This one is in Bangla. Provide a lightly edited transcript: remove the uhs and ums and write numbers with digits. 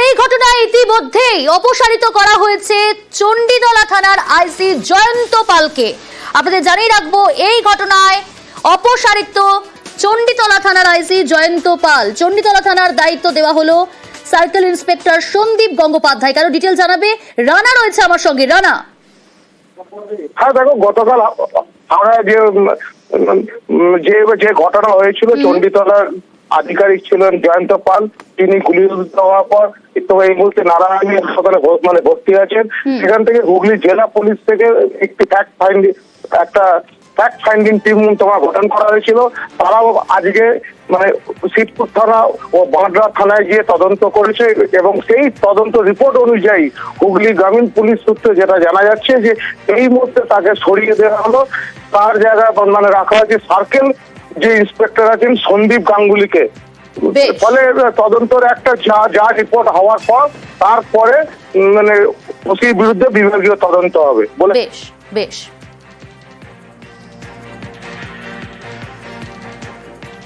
এই ঘটনায় ইতিমধ্যেই অপসারিত করা হয়েছে চণ্ডীতলা থানার আইসি জয়ন্ত পালকে। আপনাদের জানিয়ে রাখবো, এই ঘটনায় অপসারিত চণ্ডীতলা থানার আইসি জয়ন্ত পাল। চণ্ডীতলা থানার দায়িত্ব দেওয়া হলো সার্কেল ইন্সপেক্টর সন্দীপ গঙ্গোপাধ্যায়। কারো ডিটেল জানাবে রানা রয়েছে আমার সঙ্গে। রানা, হ্যাঁ দেখো, গতকাল হাওড়ায় যে ঘটনা হয়েছিল, চণ্ডীতলার আধিকারিক ছিলেন জয়ন্ত পাল। তিনি গুলিবিদ্ধ হওয়ার পর তো এই মুহূর্তে নারায়ণী হাসপাতালে ভর্তি আছেন। সেখান থেকে হুগলি জেলা পুলিশ থেকে একটি ফ্যাক্ট ফাইন্ডিং টিম তোমার গঠন করা হয়েছিল। তারাও আজকে শিবপুর থানা ও বাঁদরা থানায় গিয়ে তদন্ত করেছে এবং সেই তদন্ত রিপোর্ট অনুযায়ী হুগলি গ্রামীণ পুলিশ সূত্রে যেটা জানা যাচ্ছে যে এই মুহূর্তে তাকে সরিয়ে দেওয়া হলো। তার জায়গায় রাখা হয়েছে সার্কেল যে ইন্সপেক্টর আছেন সন্দীপ গাঙ্গুলিকে। ফলে তদন্তের একটা যা রিপোর্ট হওয়ার পর তারপরে ওসির বিরুদ্ধে বিভাগীয় তদন্ত হবে বলে। বেশ বেশ।